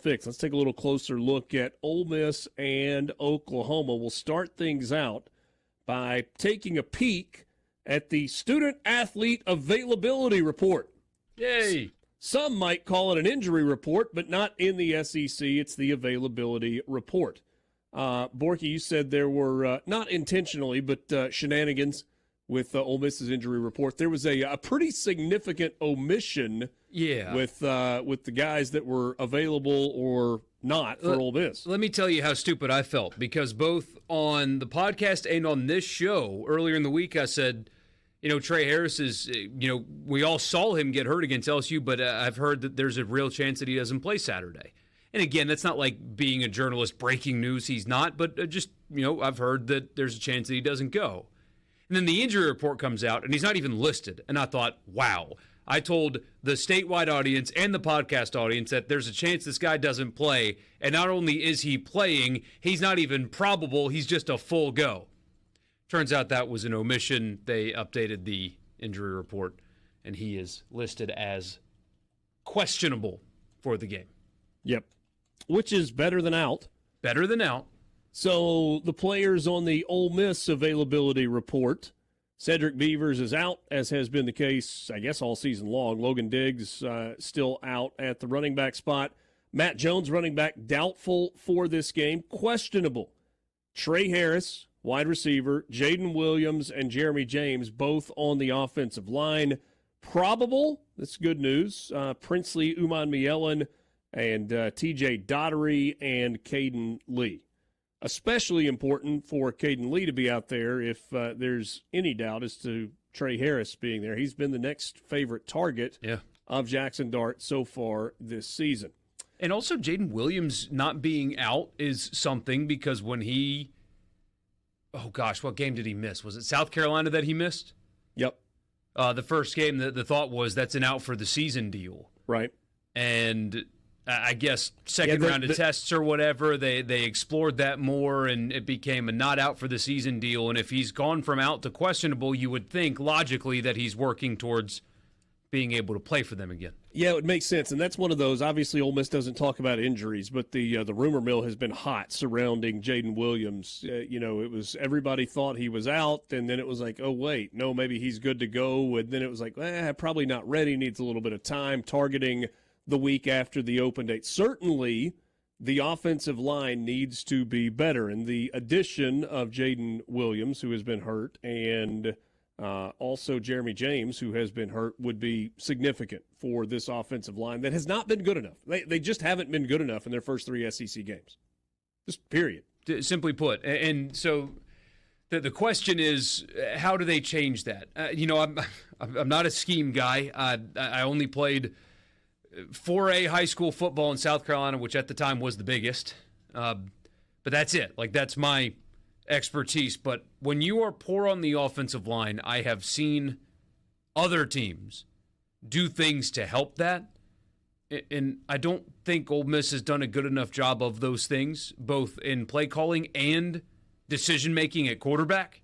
fix. Let's take a little closer look at Ole Miss and Oklahoma. We'll start things out by taking a peek at the student athlete availability report. Yay! Some might call it an injury report, but not in the SEC. It's the availability report. Borky, you said there were, not intentionally, but shenanigans with Ole Miss's injury report. There was a pretty significant omission with the guys that were available or not for Ole Miss. Let me tell you how stupid I felt, because both on the podcast and on this show earlier in the week I said, Trey Harris is, we all saw him get hurt against LSU, but I've heard that there's a real chance that he doesn't play Saturday. And again, that's not like being a journalist breaking news. He's not, but just, I've heard that there's a chance that he doesn't go. And then the injury report comes out, and he's not even listed. And I thought, wow. I told the statewide audience and the podcast audience that there's a chance this guy doesn't play. And not only is he playing, he's not even probable. He's just a full go. Turns out that was an omission. They updated the injury report, and he is listed as questionable for the game. Yep. Which is better than out. Better than out. So the players on the Ole Miss availability report, Cedric Beavers is out, as has been the case, I guess, all season long. Logan Diggs still out at the running back spot. Matt Jones, running back, doubtful for this game. Questionable. Trey Harris, wide receiver, Jaden Williams, and Jeremy James, both on the offensive line. Probable, that's good news, Princely Umanmielen and T.J. Daughtery and Caden Lee. Especially important for Caden Lee to be out there if there's any doubt as to Trey Harris being there. He's been the next favorite target of Jaxson Dart so far this season. And also Jaden Williams not being out is something, because when he – oh, gosh, what game did he miss? Was it South Carolina that he missed? Yep. The first game, the thought was that's an out-for-the-season deal. Right. And – I guess second round of tests or whatever, they explored that more, and it became a not out for the season deal. And if he's gone from out to questionable, you would think logically that he's working towards being able to play for them again. Yeah, it would make sense, and that's one of those. Obviously, Ole Miss doesn't talk about injuries, but the rumor mill has been hot surrounding Jaden Williams. It was everybody thought he was out, and then it was like, oh wait, no, maybe he's good to go, and then it was like, probably not ready, needs a little bit of time, targeting the week after the open date. Certainly, the offensive line needs to be better, and the addition of Jaden Williams, who has been hurt, and also Jeremy James, who has been hurt, would be significant for this offensive line that has not been good enough. They just haven't been good enough in their first 3 SEC games. Just period. Simply put. And so the question is, how do they change that? I'm not a scheme guy. I only played 4A high school football in South Carolina, which at the time was the biggest. But that's it. That's my expertise. But when you are poor on the offensive line, I have seen other teams do things to help that. And I don't think Ole Miss has done a good enough job of those things, both in play calling and decision-making at quarterback.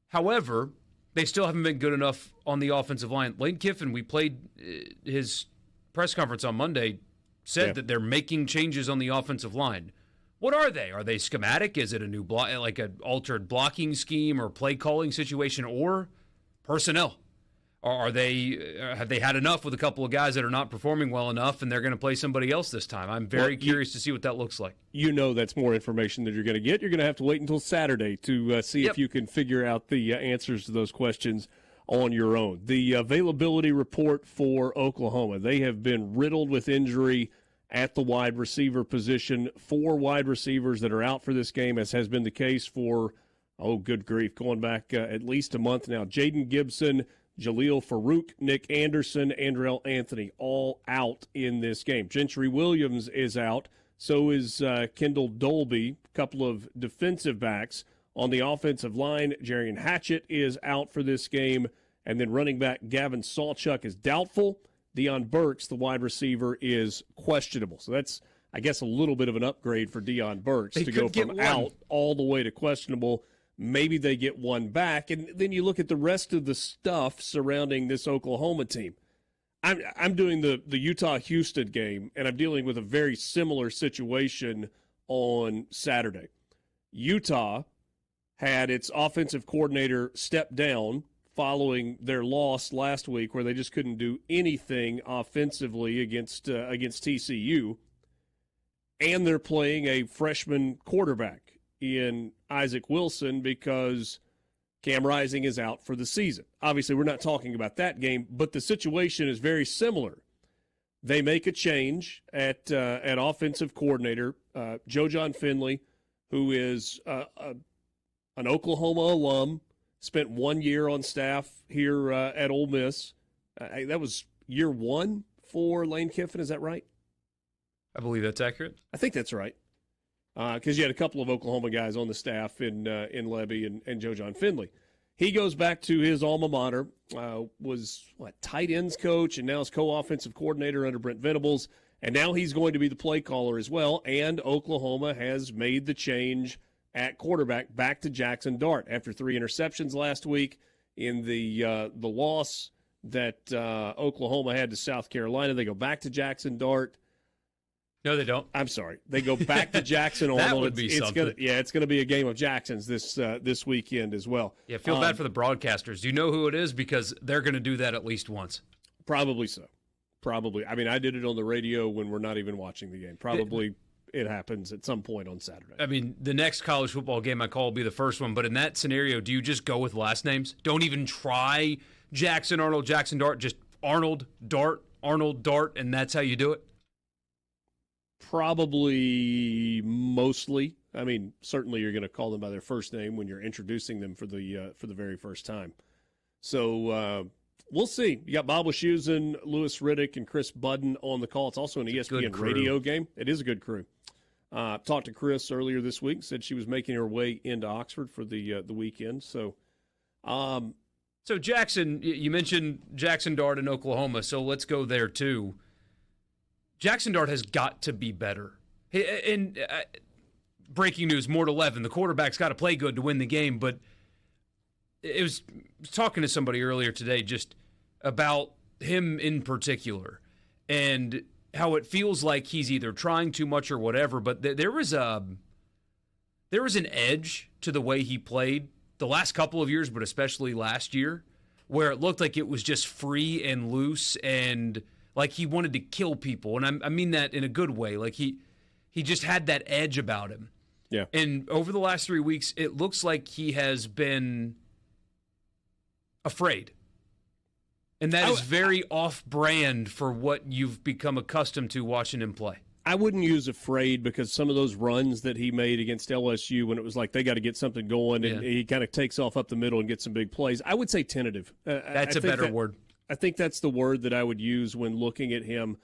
However, they still haven't been good enough on the offensive line. Lane Kiffin, we played his press conference on Monday, said that they're making changes on the offensive line. What are they? Are they schematic? Is it a new like an altered blocking scheme or play calling situation, or personnel? Or have they had enough with a couple of guys that are not performing well enough, and they're going to play somebody else this time? I'm very curious to see what that looks like. That's more information that you're going to get. You're going to have to wait until Saturday to see if you can figure out the answers to those questions on your own. The availability report for Oklahoma, they have been riddled with injury at the wide receiver position. 4 wide receivers that are out for this game, as has been the case for, good grief, going back at least a month now. Jaden Gibson, Jaleel Farouk, Nick Anderson, Andrell Anthony, all out in this game. Gentry Williams is out. So is Kendall Dolby, a couple of defensive backs. On the offensive line, Jarian Hatchett is out for this game. And then running back Gavin Sawchuk is doubtful. Deion Burks, the wide receiver, is questionable. So that's, I guess, a little bit of an upgrade for Deion Burks to go from out all the way to questionable. Maybe they get one back. And then you look at the rest of the stuff surrounding this Oklahoma team. I'm doing the Utah-Houston game, and I'm dealing with a very similar situation on Saturday. Utah had its offensive coordinator step down following their loss last week, where they just couldn't do anything offensively against TCU, and they're playing a freshman quarterback in Isaac Wilson because Cam Rising is out for the season. Obviously, we're not talking about that game, but the situation is very similar. They make a change at offensive coordinator. Joe John Finley, who is an Oklahoma alum, spent 1 year on staff here at Ole Miss. That was year one for Lane Kiffin. Is that right? I believe that's accurate. I think that's right. Because you had a couple of Oklahoma guys on the staff in Levy and Joe John Finley. He goes back to his alma mater, was tight ends coach, and now is co-offensive coordinator under Brent Venables, and now he's going to be the play caller as well. And Oklahoma has made the change at quarterback back to Jaxson Dart after 3 interceptions last week in the loss that Oklahoma had to South Carolina. They go back to Jaxson Dart. No, they don't. I'm sorry. They go back to Jackson Arnold. That would be something. It's going to be a game of Jacksons this weekend as well. Yeah, feel bad for the broadcasters. Do you know who it is? Because they're going to do that at least once. Probably so. Probably. I mean, I did it on the radio when we're not even watching the game. Probably it happens at some point on Saturday. I mean, the next college football game I call will be the first one. But in that scenario, do you just go with last names? Don't even try Jaxson Arnold, Jaxson Dart. Just Arnold, Dart, and that's how you do it? Probably mostly. I mean, certainly you're going to call them by their first name when you're introducing them for the very first time. So we'll see. You got Bob Wischusen, Lewis Riddick, and Chris Budden on the call. It's also an ESPN radio game. It is a good crew. Talked to Chris earlier this week. Said she was making her way into Oxford for the weekend. So Jackson, you mentioned Jaxson Dart in Oklahoma. So let's go there too. Jaxson Dart has got to be better. And breaking news, more to 11. The quarterback's got to play good to win the game. But I was talking to somebody earlier today just about him in particular and how it feels like he's either trying too much or whatever. But there was an edge to the way he played the last couple of years, but especially last year, where it looked like it was just free and loose and like he wanted to kill people. And I mean that in a good way. Like he just had that edge about him. Yeah. And over the last 3 weeks, it looks like he has been afraid. And that is very off-brand for what you've become accustomed to watching him play. I wouldn't use afraid because some of those runs that he made against LSU when it was like they got to get something going and he kind of takes off up the middle and gets some big plays, I would say tentative. That's a better word. I think that's the word that I would use when looking at him.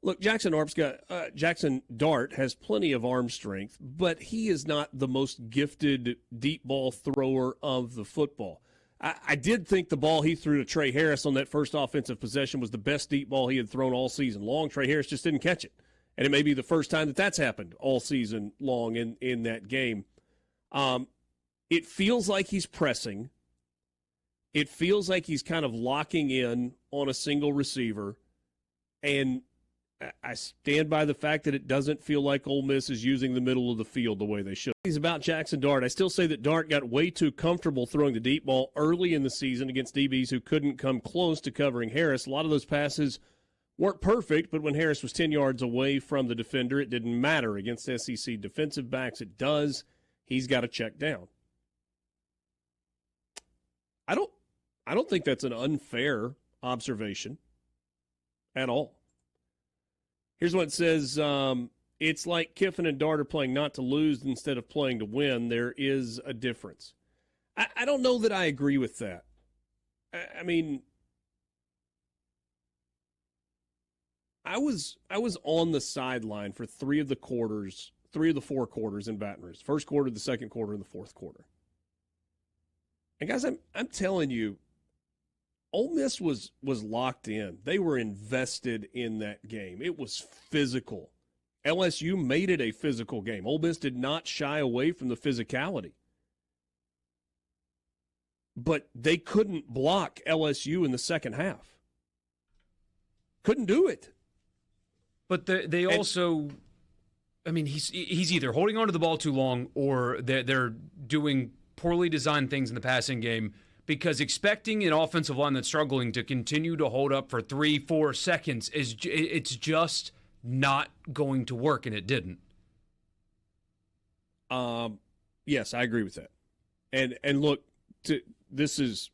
Look, Jaxson Dart has plenty of arm strength, but he is not the most gifted deep ball thrower of the football. I did think the ball he threw to Trey Harris on that first offensive possession was the best deep ball he had thrown all season long. Trey Harris just didn't catch it. And it may be the first time that that's happened all season long in that game. It feels like he's pressing. It feels like he's kind of locking in on a single receiver. And I stand by the fact that it doesn't feel like Ole Miss is using the middle of the field the way they should. He's about Jaxson Dart. I still say that Dart got way too comfortable throwing the deep ball early in the season against DBs who couldn't come close to covering Harris. A lot of those passes weren't perfect, but when Harris was 10 yards away from the defender, it didn't matter. Against SEC defensive backs, it does. He's got to check down. I don't think that's an unfair observation at all. Here's what it says. It's like Kiffin and Dart are playing not to lose instead of playing to win. There is a difference. I don't know that I agree with that. I mean, I was on the sideline for three of the 4 quarters in Baton Rouge. First quarter, the second quarter, and the fourth quarter. And guys, I'm telling you, Ole Miss was locked in. They were invested in that game. It was physical. LSU made it a physical game. Ole Miss did not shy away from the physicality. But they couldn't block LSU in the second half. Couldn't do it. But they also, I mean, he's either holding onto the ball too long or they're doing poorly designed things in the passing game, because expecting an offensive line that's struggling to continue to hold up for 3-4 seconds it's just not going to work, and it didn't. Yes, I agree with that. And look, this is,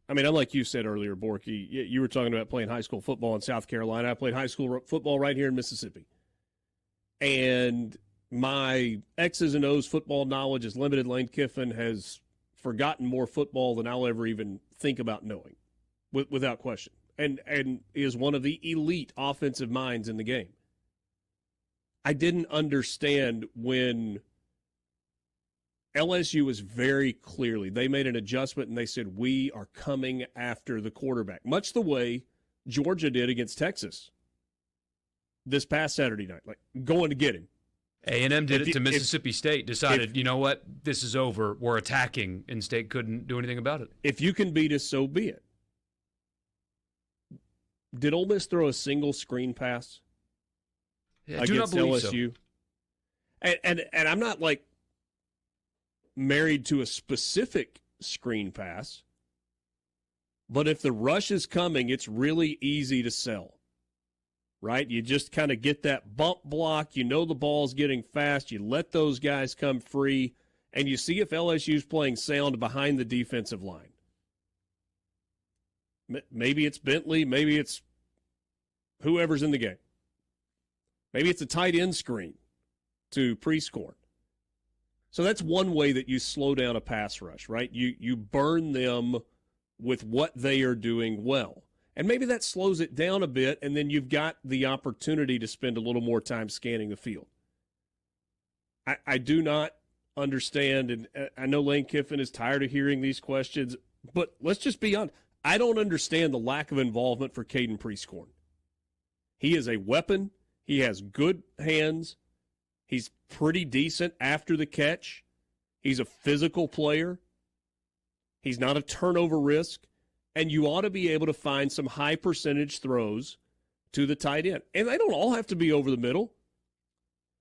I mean, like you said earlier, Borky, you were talking about playing high school football in South Carolina. I played high school football right here in Mississippi. And my X's and O's football knowledge is limited. Lane Kiffin has forgotten more football than I'll ever even think about knowing, without question, and is one of the elite offensive minds in the game. I didn't understand when LSU was very clearly, they made an adjustment and they said, we are coming after the quarterback, much the way Georgia did against Texas this past Saturday night, like going to get him. A&M did it to Mississippi State, decided, you know what, this is over, we're attacking, and State couldn't do anything about it. If you can beat us, so be it. Did Ole Miss throw a single screen pass against LSU? So. And I'm not like married to a specific screen pass, but if the rush is coming, it's really easy to sell. Right? You just kind of get that bump block. You know the ball's getting fast. You let those guys come free, and you see if LSU's playing sound behind the defensive line. Maybe it's Bentley. Maybe it's whoever's in the game. Maybe it's a tight end screen to Prescorn. So that's one way that you slow down a pass rush, right? You burn them with what they are doing well. And maybe that slows it down a bit, and then you've got the opportunity to spend a little more time scanning the field. I do not understand, and I know Lane Kiffin is tired of hearing these questions, but let's just be honest. I don't understand the lack of involvement for Caden Prescorn. He is a weapon. He has good hands. He's pretty decent after the catch. He's a physical player. He's not a turnover risk. And you ought to be able to find some high percentage throws to the tight end. And they don't all have to be over the middle.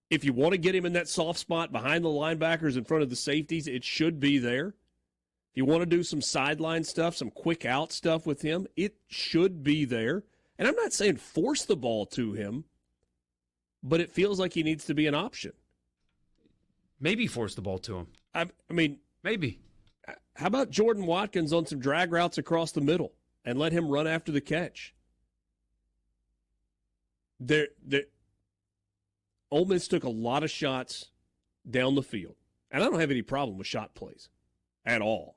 If you want to get him in that soft spot behind the linebackers in front of the safeties, it should be there. If you want to do some sideline stuff, some quick out stuff with him, it should be there. And I'm not saying force the ball to him, but it feels like he needs to be an option. Maybe force the ball to him. I mean, maybe. How about Jordan Watkins on some drag routes across the middle and let him run after the catch? Ole Miss took a lot of shots down the field, and I don't have any problem with shot plays at all.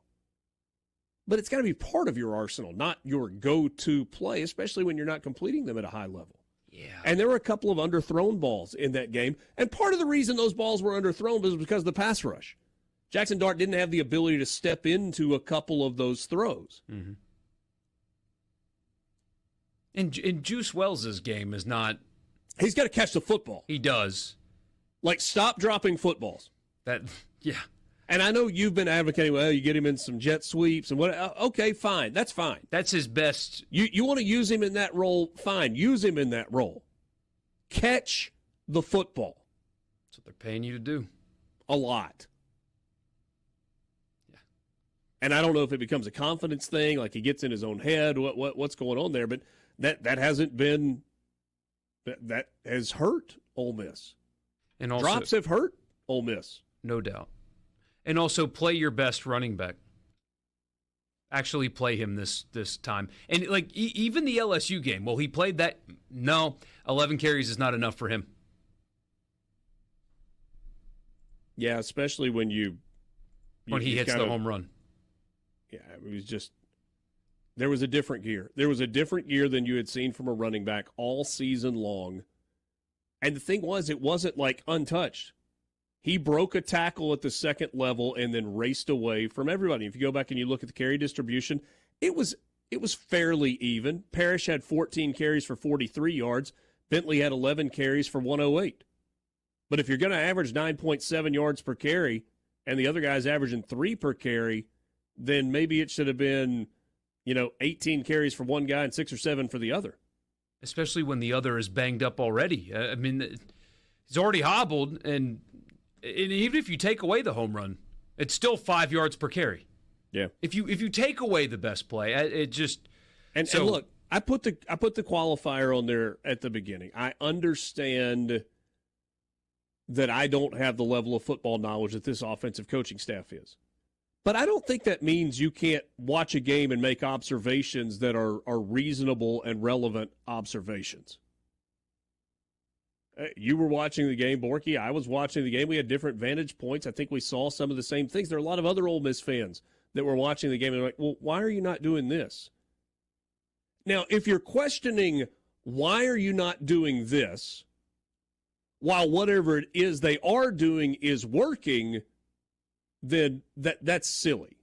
But it's got to be part of your arsenal, not your go-to play, especially when you're not completing them at a high level. Yeah. And there were a couple of underthrown balls in that game, and part of the reason those balls were underthrown was because of the pass rush. Jaxson Dart didn't have the ability to step into a couple of those throws. Mm-hmm. And Juice Wells' game is not... He's got to catch the football. He does. Like, stop dropping footballs. Yeah. And I know you've been advocating, well, you get him in some jet sweeps and what. Okay, fine. That's fine. That's his best. You want to use him in that role, fine. Use him in that role. Catch the football. That's what they're paying you to do. A lot. And I don't know if it becomes a confidence thing, like he gets in his own head, what's going on there, but that hasn't been that has hurt Ole Miss. And also, drops have hurt Ole Miss, no doubt. And also, play your best running back. Actually, play him this time. And like even the LSU game, well, he played that. No, 11 carries is not enough for him. Yeah, especially when he hits the home run. Yeah, it was just there was a different gear. There was a different gear than you had seen from a running back all season long. And the thing was, it wasn't like untouched. He broke a tackle at the second level and then raced away from everybody. If you go back and you look at the carry distribution, it was fairly even. Parrish had 14 carries for 43 yards. Bentley had 11 carries for 108. But if you're going to average 9.7 yards per carry and the other guy's averaging 3 per carry, then maybe it should have been, 18 carries for one guy and 6 or 7 for the other. especially when the other is banged up already. I mean, he's already hobbled, and even if you take away the home run, it's still 5 yards per carry. Yeah. If you take away the best play, it just and look, I put the qualifier on there at the beginning. I understand that I don't have the level of football knowledge that this offensive coaching staff is. But I don't think that means you can't watch a game and make observations that are reasonable and relevant observations. You were watching the game, Borky. I was watching the game. We had different vantage points. I think we saw some of the same things. There are a lot of other Ole Miss fans that were watching the game and they're like, well, why are you not doing this? Now, if you're questioning why are you not doing this, while whatever it is they are doing is working, then that's silly.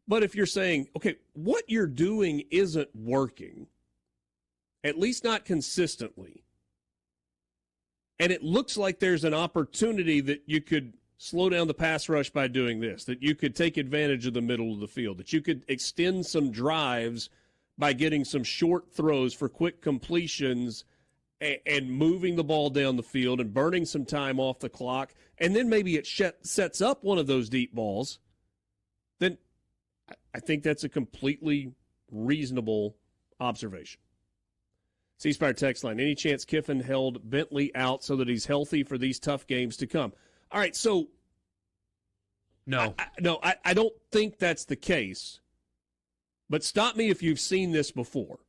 But if you're saying, okay, what you're doing isn't working, at least not consistently, and it looks like there's an opportunity that you could slow down the pass rush by doing this, that you could take advantage of the middle of the field, that you could extend some drives by getting some short throws for quick completions and moving the ball down the field and burning some time off the clock, and then maybe it sets up one of those deep balls, then I think that's a completely reasonable observation. C-Spire text line, any chance Kiffin held Bentley out so that he's healthy for these tough games to come? All right, so no. I don't think that's the case, but stop me if you've seen this before.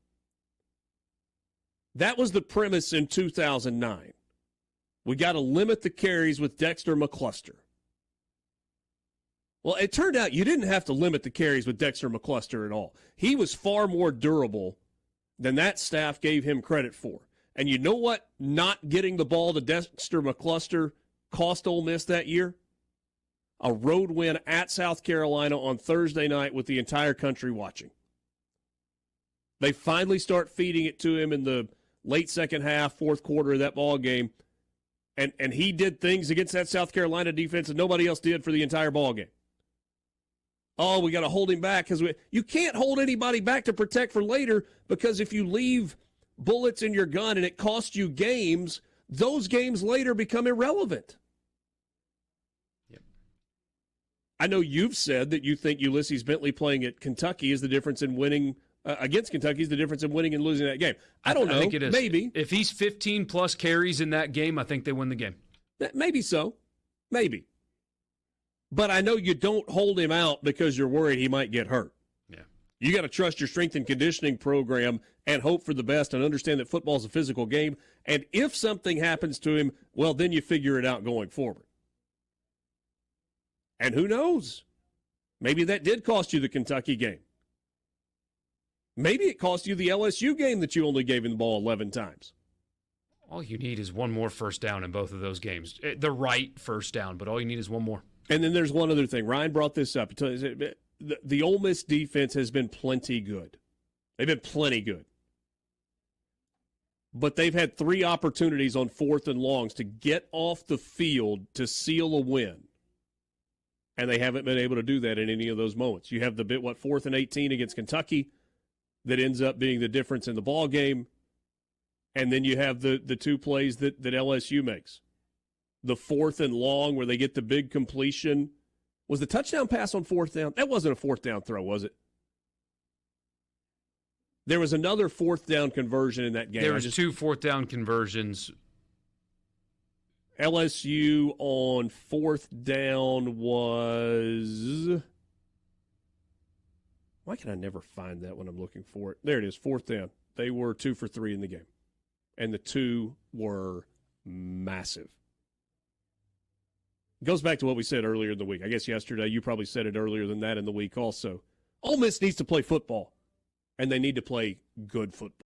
That was the premise in 2009. We got to limit the carries with Dexter McCluster. Well, it turned out you didn't have to limit the carries with Dexter McCluster at all. He was far more durable than that staff gave him credit for. And you know what not getting the ball to Dexter McCluster cost Ole Miss that year? A road win at South Carolina on Thursday night with the entire country watching. They finally start feeding it to him in the late second half, fourth quarter of that ball game, and he did things against that South Carolina defense that nobody else did for the entire ball game. Oh, we got to hold him back because you can't hold anybody back to protect for later, because if you leave bullets in your gun and it costs you games, those games later become irrelevant. Yep. I know you've said that you think Ulysses Bentley playing at Kentucky is the difference in winning against Kentucky is the difference in winning and losing that game. I don't know. I think it is. Maybe. If he's 15-plus carries in that game, I think they win the game. Maybe so. Maybe. But I know you don't hold him out because you're worried he might get hurt. Yeah. You got to trust your strength and conditioning program and hope for the best and understand that football is a physical game. And if something happens to him, well, then you figure it out going forward. And who knows? Maybe that did cost you the Kentucky game. Maybe it cost you the LSU game that you only gave him the ball 11 times. All you need is one more first down in both of those games. The right first down, but all you need is one more. And then there's one other thing. Ryan brought this up. The Ole Miss defense has been plenty good. They've been plenty good. But they've had 3 opportunities on 4th and longs to get off the field to seal a win. And they haven't been able to do that in any of those moments. You have the 4th and 18 against Kentucky that ends up being the difference in the ball game. And then you have the 2 plays that LSU makes. The 4th and long where they get the big completion. Was the touchdown pass on 4th down? That wasn't a 4th down throw, was it? There was another 4th down conversion in that game. There was 2 4th down conversions. LSU on 4th down was... Why can I never find that when I'm looking for it? There it is, 4th down. They were 2 for 3 in the game. And the 2 were massive. It goes back to what we said earlier in the week. I guess yesterday, you probably said it earlier than that in the week also. Ole Miss needs to play football, and they need to play good football.